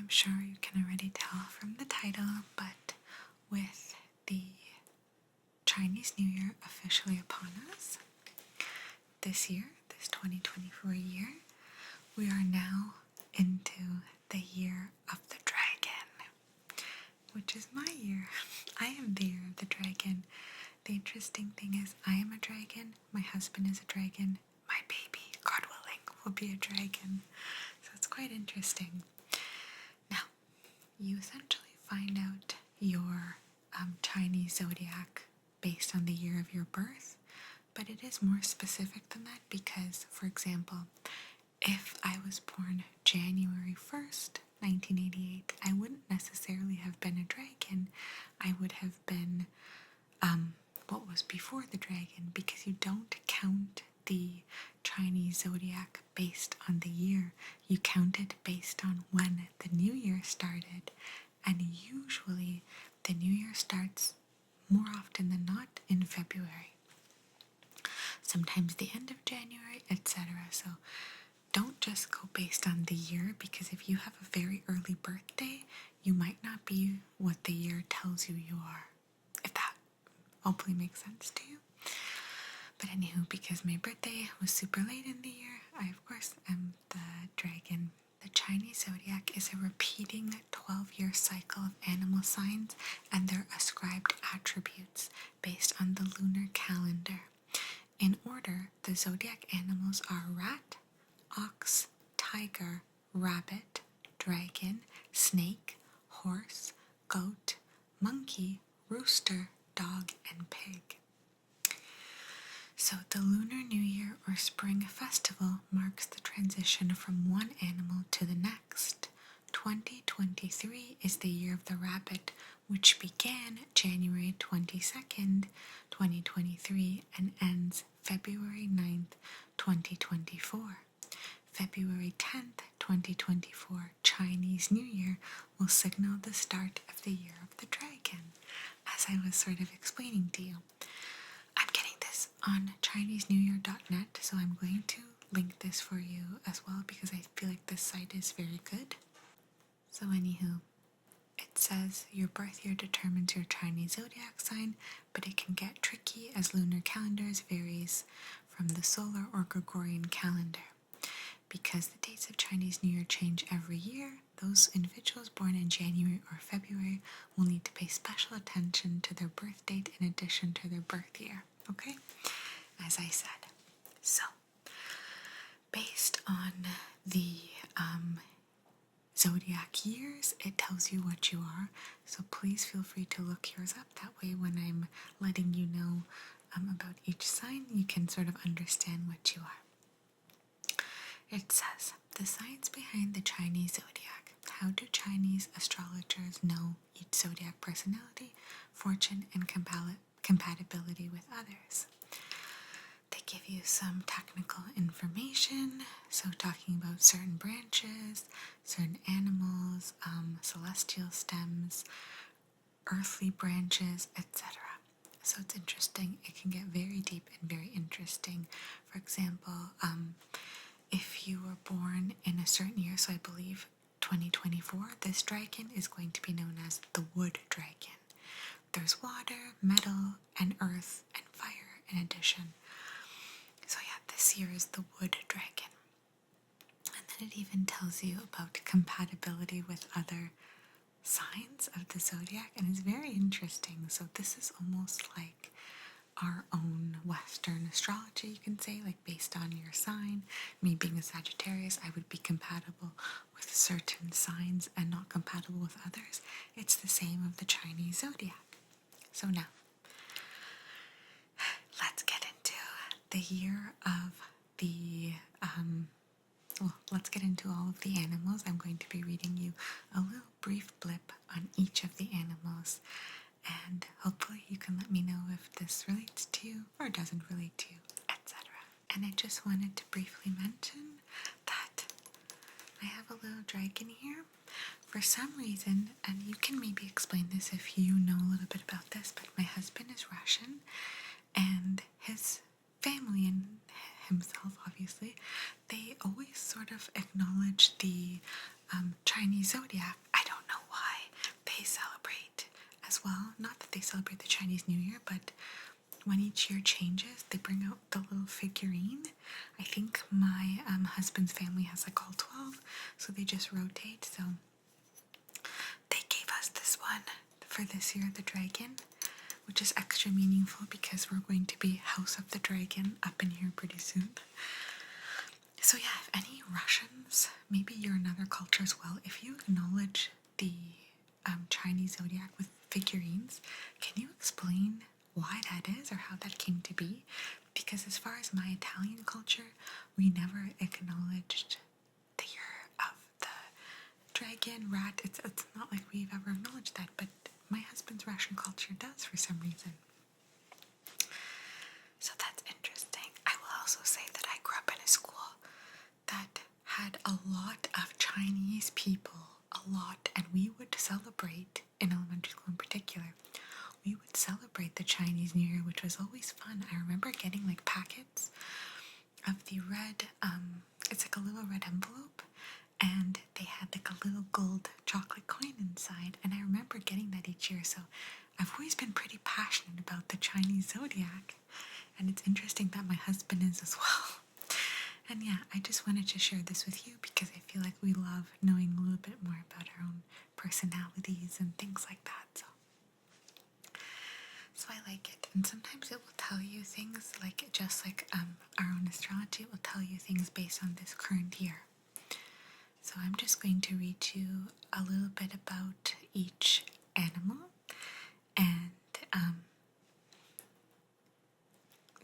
I'm sure you can already tell from the title, but with the Chinese New Year officially upon us, this year, this 2024 year, we are now into the year of the dragon, which is my year. I am the year of the dragon. The interesting thing is I am a dragon, my husband is a dragon, my baby, God willing, will be a dragon. So it's quite interesting. Now, you essentially find out your Chinese zodiac based on the year of your birth, but it is more specific than that because, for example, if I was born January 1st, 1988, I wouldn't necessarily have been a dragon. I would have been what was before the dragon, because you don't count the Chinese zodiac based on the year. You count it based on when the new year started, and usually the new year starts more often than not in February. Sometimes the end of January, etc. So don't just go based on the year, because if you have a very early birthday, you might not be what the year tells you you are. If that hopefully makes sense to you. But anywho, because my birthday was super late in the year, I of course am the dragon. The Chinese zodiac is a repeating 12-year cycle of animal signs and their ascribed attributes based on the lunar calendar. In order, the zodiac animals are rat, ox, tiger, rabbit, dragon, snake, horse, goat, monkey, rooster, dog, and pig. So the Lunar New Year or Spring Festival marks the transition from one animal to the next. 2023 is the year of the rabbit, which began January 22nd, 2023 and ends February 9th, 2024. February 10th, 2024, Chinese New Year will signal the start of the year of the dragon, as I was sort of explaining to you. I'm getting this on ChineseNewYear.net, so I'm going to link this for you as well because I feel like this site is very good. So anywho, it says your birth year determines your Chinese zodiac sign, but it can get tricky as lunar calendars varies from the solar or Gregorian calendar. Because the dates of Chinese New Year change every year, those individuals born in January or February will need to pay special attention to their birth date in addition to their birth year, okay? As I said. So, based on the zodiac years, it tells you what you are, so please feel free to look yours up. That way when I'm letting you know about each sign, you can sort of understand what you are. It says, the science behind the Chinese zodiac. How do Chinese astrologers know each zodiac personality, fortune, and compatibility with others? They give you some technical information, so talking about certain branches, certain animals, celestial stems, earthly branches, etc. So it's interesting. It can get very deep and very interesting. For example, if you were born in a certain year, so I believe 2024, this dragon is going to be known as the wood dragon. There's water, metal, and earth, and fire in addition. So yeah, this year is the wood dragon. And then it even tells you about compatibility with other signs of the zodiac, and it's very interesting. So this is almost like our own Western astrology, you can say, like based on your sign. Me being a Sagittarius, I would be compatible with certain signs and not compatible with others. It's the same of the Chinese zodiac. So now, let's get into the year of the, let's get into all of the animals. I'm going to be reading you a little brief blip on each of the animals, and hopefully you can let me know if this relates to you or doesn't relate to you, etc. And I just wanted to briefly mention that I have a little dragon here. For some reason, and you can maybe explain this if you know a little bit about this, but my husband is Russian, and his family and himself, obviously, they always sort of acknowledge the Chinese Zodiac. I don't know why they celebrate as well. Not that they celebrate the Chinese New Year, but when each year changes, they bring out the little figurine. I think my husband's family has like all 12, so they just rotate. So they gave us this one for this year, the dragon, which is extra meaningful because we're going to be House of the Dragon up in here pretty soon. So yeah, if any Russians, maybe you're another culture as well, if you acknowledge the Chinese Zodiac with figurines, can you explain why that is or how that came to be? Because as far as my Italian culture, we never acknowledged the year of the dragon, rat. It's not like we've ever acknowledged that, but my husband's Russian culture does for some reason. So that's interesting. I will also say that I grew up in a school that had a lot of Chinese people, a lot, and we would celebrate, in elementary school in particular, we would celebrate the Chinese New Year, which was always fun. I remember getting like packets of the red, it's like a little red envelope, and they had like a little gold chocolate coin inside, and I remember getting that each year. So I've always been pretty passionate about the Chinese Zodiac, and it's interesting that my husband is as well. And yeah, I just wanted to share this with you because I feel like we love knowing a little bit more about our own personalities and things like that. So I like it. And sometimes it will tell you things like, just like our own astrology, it will tell you things based on this current year. So I'm just going to read you a little bit about each animal, and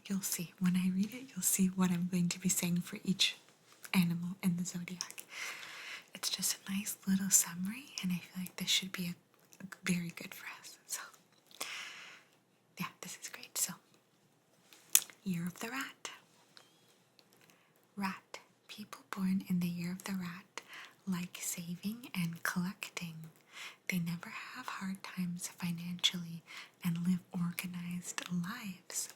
you'll see. When I read it, you'll see what I'm going to be saying for each animal in the zodiac. It's just a nice little summary, and I feel like this should be a very good for us. So yeah, this is great. So, Year of the Rat. Rat. People born in the year of the rat like saving and collecting. They never have hard times financially and live organized lives.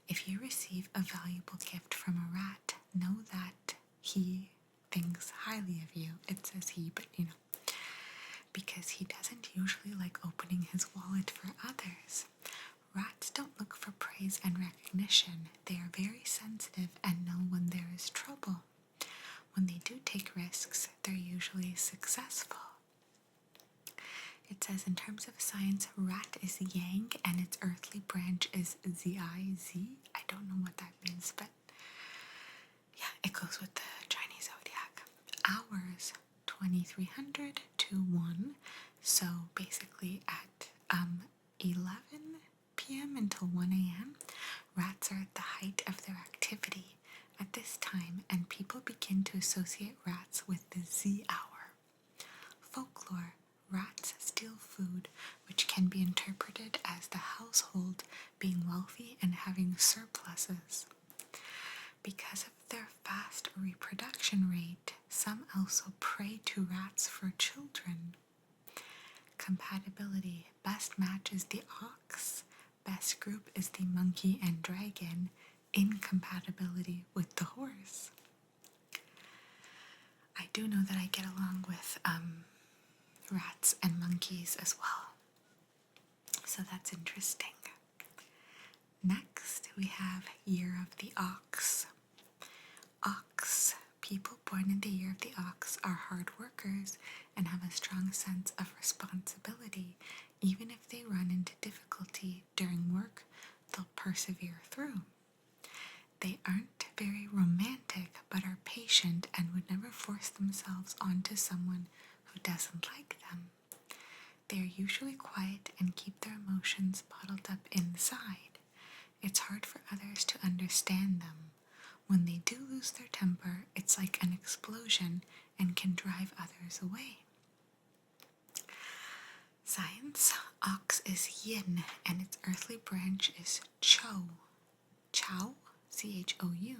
If you receive a valuable gift from a rat, know that he thinks highly of you. It says he, but because he doesn't usually like opening his wallet for others. Rats don't look for praise and recognition. They are very sensitive and know when there is trouble. When they do take risks, they're usually successful. It says in terms of science, rat is yang and its earthly branch is ZIZ. I don't know what that means, but yeah, it goes with the Chinese zodiac. Hours, 2300 to 1. So basically at 11 p.m. until 1 a.m., rats are at the height of their activity at this time, and people begin to associate rats with the Z hour. Folklore. Rats steal food, which can be interpreted as the household being wealthy and having surpluses. Because of their fast reproduction rate, some also prey to rats for children. Compatibility. Best match is the ox. Best group is the monkey and dragon. Incompatibility with the horse. I do know that I get along with rats and monkeys as well. So that's interesting. Next, we have Year of the Ox. Ox. People born in the year of the ox are hard workers and have a strong sense of responsibility. Even if they run into difficulty during work, they'll persevere through. They aren't very romantic, but are patient and would never force themselves onto someone who doesn't like them. They are usually quiet and keep their emotions bottled up inside. It's hard for others to understand them. When they do lose their temper, it's like an explosion and can drive others away. Science. Ox is yin and its earthly branch is chou. Chou? C-H-O-U.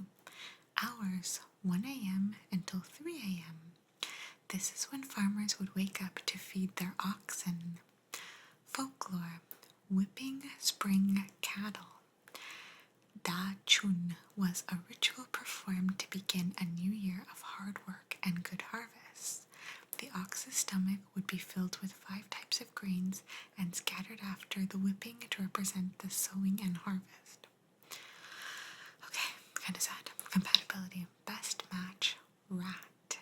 Hours, 1 a.m. until 3 a.m. This is when farmers would wake up to feed their oxen. Folklore. Whipping spring cattle. Da Chun was a ritual performed to begin a new year of hard work and good harvests. The ox's stomach would be filled with 5 types of grains and scattered after the whipping to represent the sowing and harvest. Okay, kind of sad. Compatibility. Best match, rat.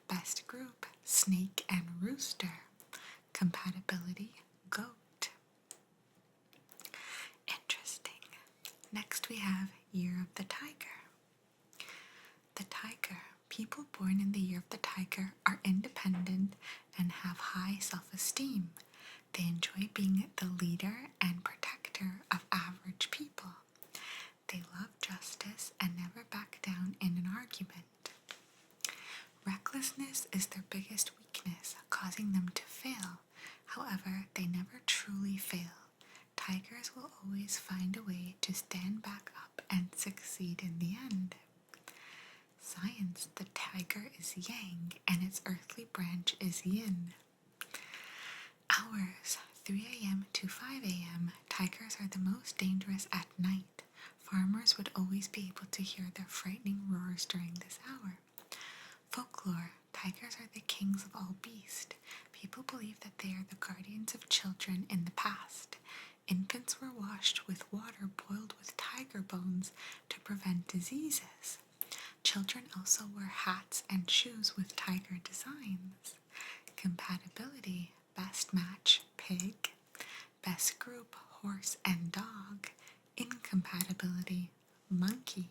Best group, snake and rooster. Compatibility, goat. Interesting. Next we have Year of the Tiger. The tiger. People born in the year of the tiger are independent and have high self-esteem. They enjoy being the leader and protector of average people. They love justice and never back down in an argument. Recklessness is their biggest weakness, causing them to fail. However, they never truly fail. Tigers will always find a way to stand back up and succeed in the end. Science. The tiger is yang and its earthly branch is yin. Hours. 3 a.m. to 5 a.m. Tigers are the most dangerous at night. Farmers would always be able to hear their frightening roars during this hour. Folklore. Tigers are the kings of all beasts. People believe that they are the guardians of children in the past. Infants were washed with water boiled with tiger bones to prevent diseases. Children also wear hats and shoes with tiger designs. Compatibility. Best match, pig. Best group, horse and dog. Incompatibility, monkey.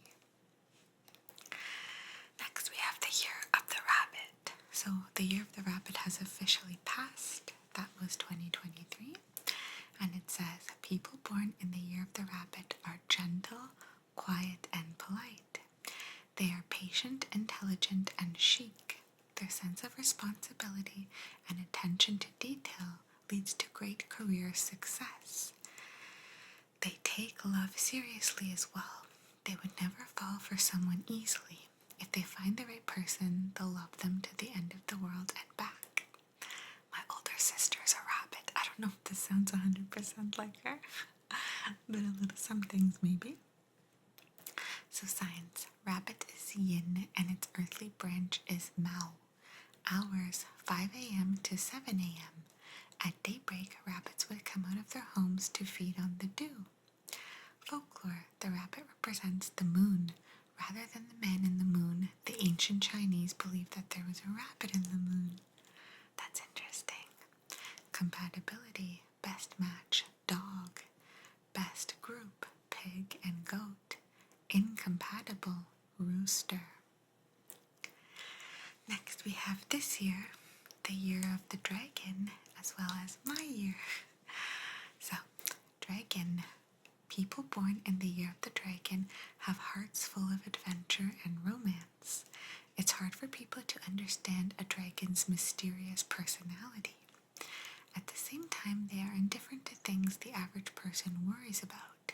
Next we have the Year of the Rabbit. So the Year of the Rabbit has officially passed. That was 2023. And it says, people born in the Year of the Rabbit are gentle, quiet, and polite. They are patient, intelligent, and chic. Their sense of responsibility and attention to detail leads to great career success. They take love seriously as well. They would never fall for someone easily. If they find the right person, they'll love them to the end of the world and back. My older sister's a rabbit. I don't know if this sounds 100% like her, but a little some things maybe. So science. Rabbit is yin and its earthly branch is Mao. Hours 5 a.m. to 7 a.m. At daybreak, rabbits would come out of their homes to feed on the dew. Folklore. The rabbit represents the moon. Rather than the man in the moon, the ancient Chinese believed that there was a rabbit in the moon. That's interesting. Compatibility. Best match, dog. Best group, pig and goat. Incompatible, rooster. Next we have this year, the Year of the Dragon, as well as my year. So, dragon. People born in the Year of the Dragon have hearts full of adventure and romance. It's hard for people to understand a dragon's mysterious personality. At the same time, they are indifferent to things the average person worries about.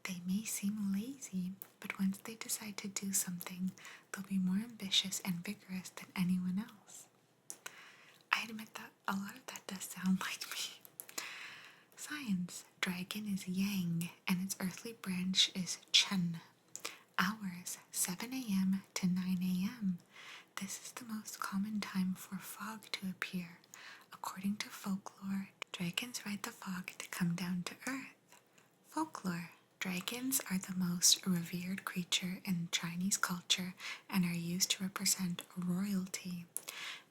They may seem lazy, but once they decide to do something, they'll be more ambitious and vigorous than anyone else. I admit that a lot of that does sound like me. Science. Dragon is yang, and its earthly branch is Chen. Hours 7 a.m. to 9 a.m. This is the most common time for fog to appear. According to folklore, dragons ride the fog to come down to earth. Folklore. Dragons are the most revered creature in Chinese culture and are used to represent royalty.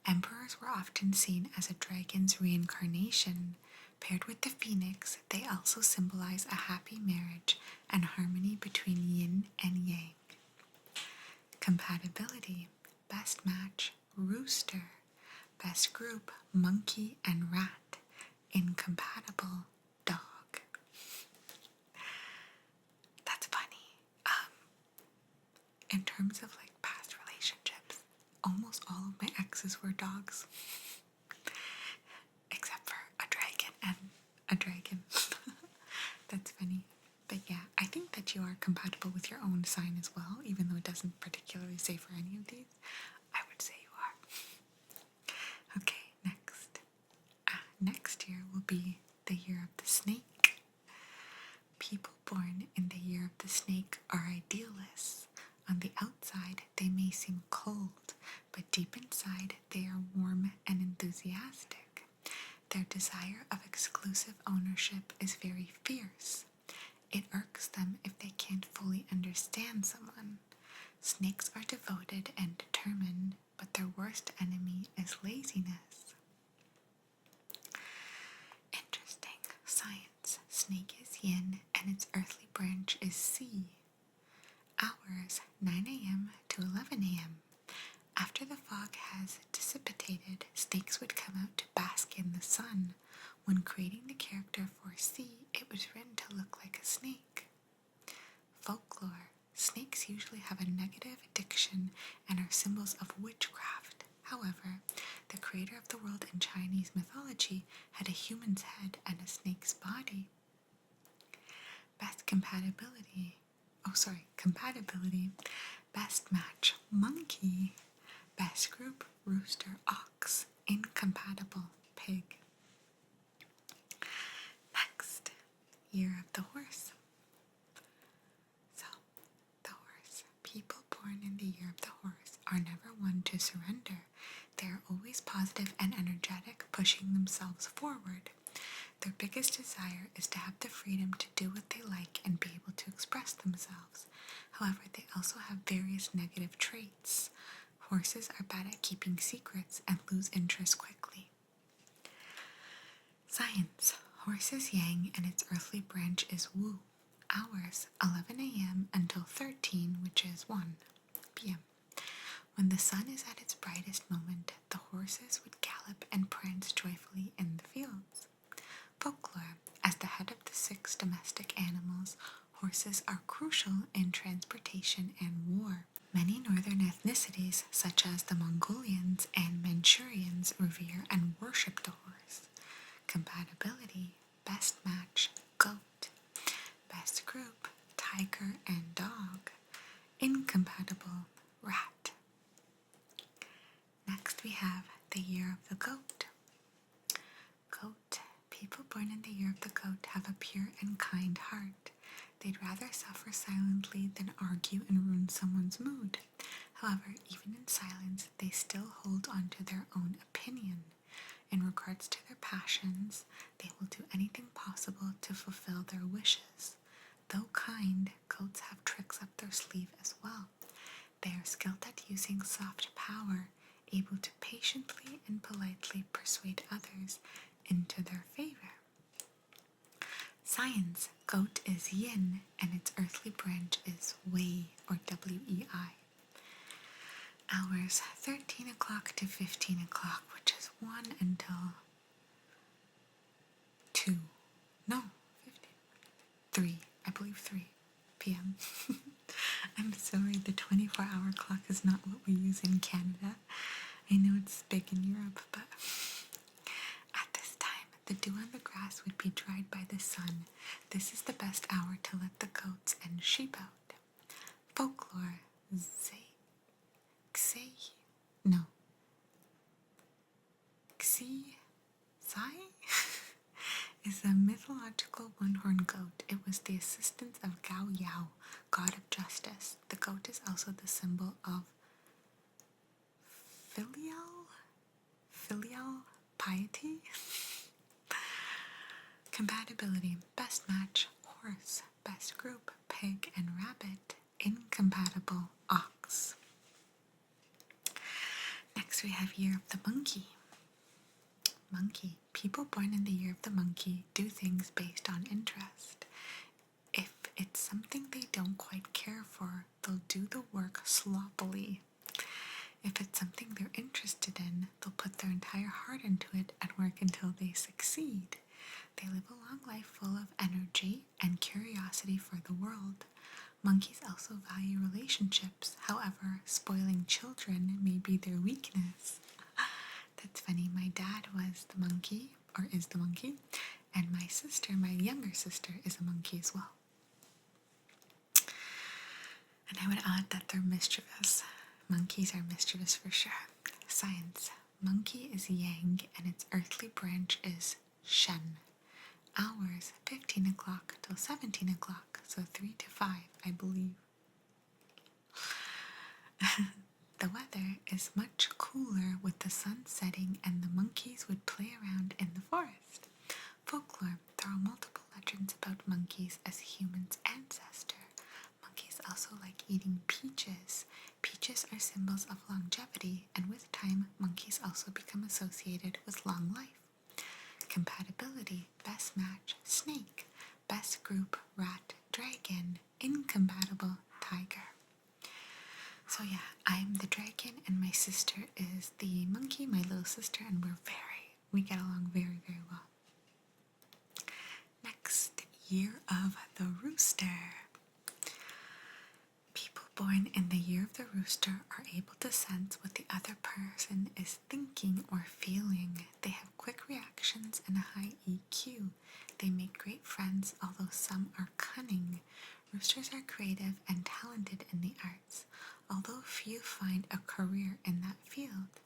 Emperors were often seen as a dragon's reincarnation. Paired with the phoenix, they also symbolize a happy marriage and harmony between yin and yang. Compatibility. Best match, rooster. Best group, monkey and rat. Incompatible, dog. That's funny. In terms of like past relationships, almost all of my exes were dogs. Except for a dragon and a dragon. That's funny. But yeah, I think that you are compatible with your own sign as well, even though it doesn't particularly say for any of these. I would say you are. Okay, next. Next year will be the Year of the Snake. People born in the year of the snake are idealists. On the outside, they may seem cold, but deep inside, they are warm and enthusiastic. Their desire of exclusive ownership is very fierce. It irks them if they can't fully understand someone. Snakes are devoted and determined, but their worst enemy is laziness. Interesting. Science. Snake is yin and its earthly branch is Si. Hours 9 a.m. to 11 a.m. After the fog has dissipated, snakes would come out to bask in the sun. When creating the character for Si, it was written to look like a snake. Folklore. Snakes usually have a negative addiction and are symbols of witchcraft. However, the creator of the world in Chinese mythology had a human's head and a snake's body. Compatibility. Best match, monkey. Best group, rooster, ox. Incompatible, pig. Next, year of the horse. So, the horse. People born in the year of the horse are never one to surrender. They are always positive and energetic, pushing themselves forward. Their biggest desire is to have the freedom to do what they like and be able to express themselves. However, they also have various negative traits. Horses are bad at keeping secrets and lose interest quickly. Science. Horse is yang and its earthly branch is wu. Hours 11 a.m. until 13, which is 1 p.m. When the sun is at its brightest moment, the horses would gallop and prance joyfully in the fields. Folklore. As the head of the 6 domestic animals, horses are crucial in transportation and war. Many northern ethnicities, such as the Mongolians and Manchurians, revere and worship the horse. Compatibility. Best match, goat. Best group, tiger and dog. Incompatible, rat. Next we have the year of the goat. Goat. People born in the year of the goat have a pure and kind heart. They'd rather suffer silently than argue and ruin someone's mood. However, even in silence, they still hold on to their own opinion. In regards to their passions, they will do anything possible to fulfill their wishes. Though kind, goats have tricks up their sleeve as well. They are skilled at using soft power, able to patiently and politely persuade others into their favor. Science. Goat is yin and its earthly branch is wei or W-E-I. Hours 13 o'clock to 15 o'clock, which is 1 until 2. No, 3. I believe 3 p.m. I'm sorry, the 24-hour clock is not what we use in Canada. I know it's big in Europe, but at this time, the dew on the grass would be dried by the sun. This is the best hour to let the goats and sheep out. Folklore. Xi is a mythological one-horned goat. It was the assistant of Gao Yao, god of justice. The goat is also the symbol of filial piety. Compatibility. Best match, horse. Best group, pig and rabbit. Incompatible, ox. Next we have year of the monkey. Monkey. People born in the year of the monkey do things based on interest. If it's something they don't quite care for, they'll do the work sloppily. If it's something they're interested in, they'll put their entire heart into it and work until they succeed. They live a long life full of energy and curiosity for the world. Monkeys also value relationships. However, spoiling children may be their weakness. That's funny. My dad was the monkey, or is the monkey, and my sister, my younger sister, is a monkey as well. And I would add that they're mischievous. Monkeys are mischievous for sure. Science. Monkey is yang and its earthly branch is shen. Hours, 15 o'clock till 17 o'clock, so 3 to 5, I believe. The weather is much cooler with the sun setting, and the monkeys would play around in the forest. Folklore. There are multiple legends about monkeys as humans' ancestor. Monkeys also like eating peaches. Peaches are symbols of longevity, and with time, monkeys also become associated with long life. Compatibility. Best match, snake. Best group, rat, dragon. Incompatible, tiger. So yeah, I'm the dragon and my sister is the monkey, my little sister, and we get along very, very well. Next, year of the rooster. People born in the year of the rooster are able to sense what the other person is thinking or feeling. They have quick reactions and a high EQ. They make great friends, although some are cunning. Roosters are creative and talented in the arts, although few find a career in that field.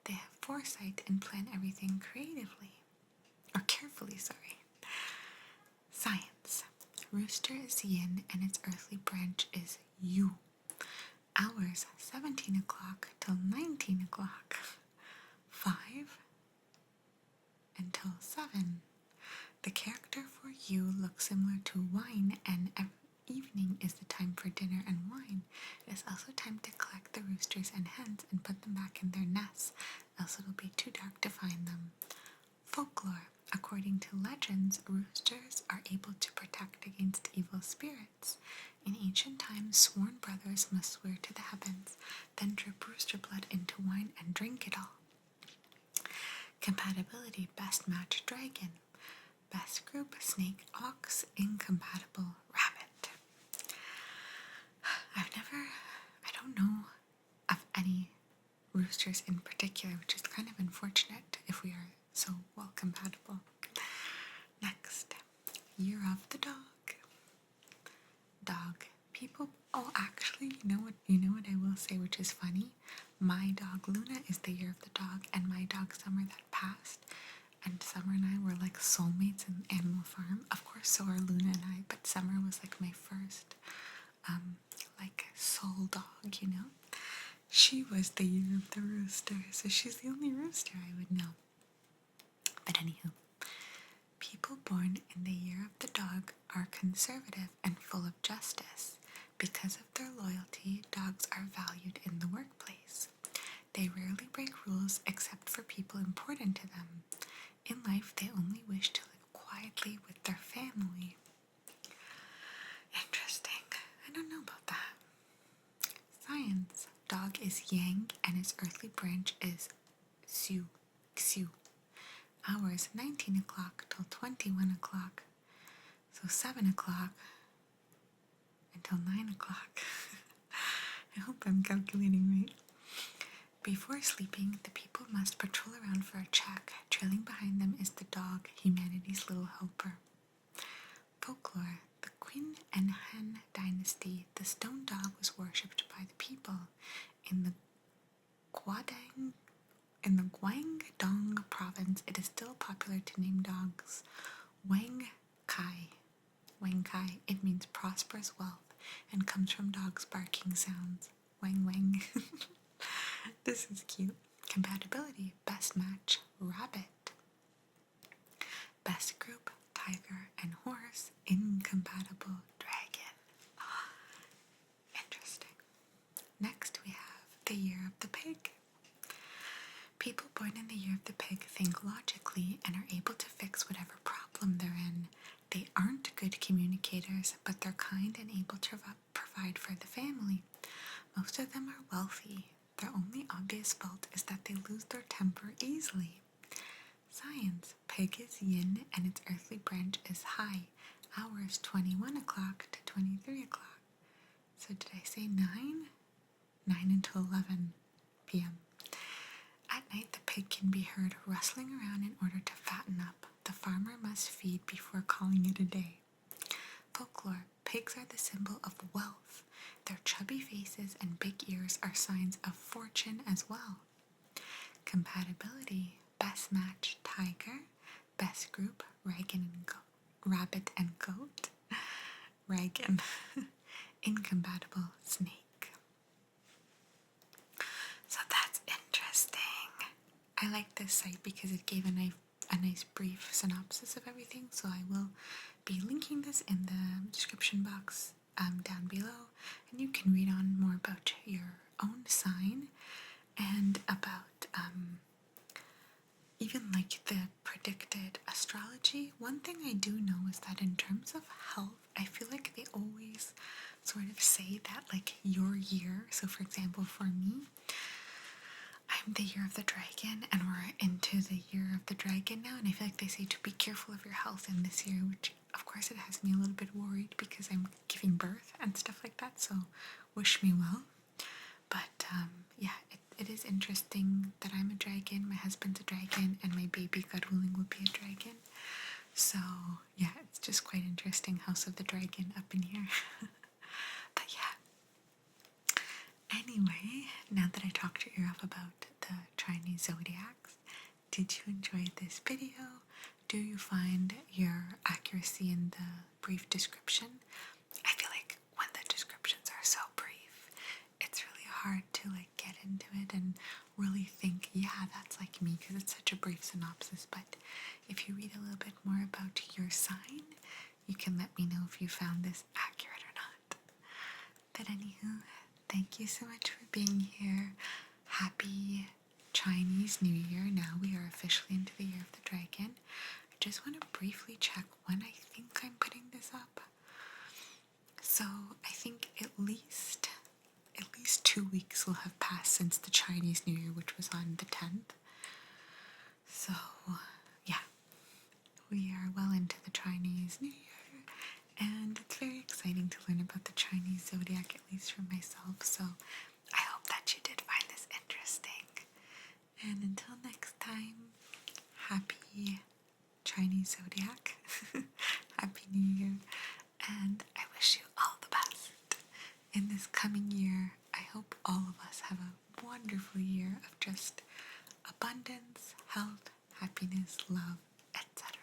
They have foresight and plan everything carefully. Science. Rooster is yin and its earthly branch is yu. Hours, 17 o'clock till 19 o'clock. 5 until 7. The character for yu looks similar to wine, and evening is the time for dinner and wine. It is also time to collect the roosters and hens and put them back in their nests, else it'll be too dark to find them. Folklore. According to legends, roosters are able to protect against evil spirits. In ancient times, sworn brothers must swear to the heavens, then drip rooster blood into wine and drink it all. Compatibility. Best match, dragon. Best group, snake, ox. Incompatible, rabbit. I don't know of any roosters in particular, which is kind of unfortunate if we are so well compatible. Next, year of the dog. Dog. People. Oh, actually, you know what I will say, which is funny. My dog Luna is the year of the dog, and my dog Summer that passed. And Summer and I were like soulmates in Animal Farm. Of course, so are Luna and I, but Summer was like my first, like soul dog, you know. She was the year of the rooster, so she's the only rooster I would know. But anywho, people born in the year of the dog are conservative and full of justice. Because of their loyalty, dogs are valued in the workplace. They rarely break rules except for people important to them. In life, they only wish to live quietly with their family. Interesting. I don't know about that. Science. Dog is yang and its earthly branch is xiu. Hours, 19 o'clock till 21 o'clock. So 7 o'clock until 9 o'clock. I hope I'm calculating right. Before sleeping, the people must patrol around for a check. Trailing behind them is the dog, humanity's little helper. Folklore. The Qin and Han dynasty, the stone dog was worshipped by the people. In the Guangdong province, it is still popular to name dogs Wang Kai. It means prosperous wealth and comes from dogs barking sounds. Wang wang. This is cute. Compatibility. Best match, rabbit. Best group, tiger and horse. Incompatible, dragon. Interesting. Next we have the year of the pig. People born in the year of the pig think logically and are able to fix whatever problem they're in. They aren't good communicators, but they're kind and able to provide for the family. Most of them are wealthy. Their only obvious fault is that they lose their temper easily. Science. Pig is yin and its earthly branch is high. Hours, 21 o'clock to 23 o'clock. So did I say 9? 9 until 11 p.m. At night, the pig can be heard rustling around in order to fatten up. The farmer must feed before calling it a day. Folklore. Pigs are the symbol of wealth. Their chubby faces and big ears are signs of fortune as well. Compatibility. Best match, tiger. Best group, rabbit and goat, dragon, incompatible snake. So that's interesting. I like this site because it gave a nice brief synopsis of everything, so I will be linking this in the description box down below, and you can read on more about your own sign and about even like the predicted astrology. One thing I do know is that in terms of health, I feel like they always sort of say that like your year, so for example for me, I'm the year of the dragon and we're into the year of the dragon now, and I feel like they say to be careful of your health in this year, which of course it has me a little bit worried because I'm giving birth and stuff like that, so wish me well. But yeah, it is interesting that I'm a dragon, my husband's a dragon, and my baby, God willing, will be a dragon. So yeah, it's just quite interesting, House of the Dragon up in here. But yeah, anyway, now that I talked your ear off about the Chinese zodiacs, did you enjoy this video? Do you find your accuracy in the brief description? I feel like when the descriptions are so brief, it's really hard to like get into it and really think, yeah, that's like me, because it's such a brief synopsis. But if you read a little bit more about your sign, you can let me know if you found this accurate or not. But anywho, thank you so much for being here. Happy Chinese New Year. Now we are officially into the year of the dragon. I just want to briefly check when I think I'm putting this up. So I think at least 2 weeks will have passed since the Chinese New Year, which was on the 10th. So yeah, we are well into the Chinese New Year, and it's very exciting to learn about the Chinese zodiac, at least for myself. So I hope that you did find this interesting. And until next time, happy Chinese zodiac, happy New Year, and I wish you all the best in this coming year. I hope all of us have a wonderful year of just abundance, health, happiness, love, etc.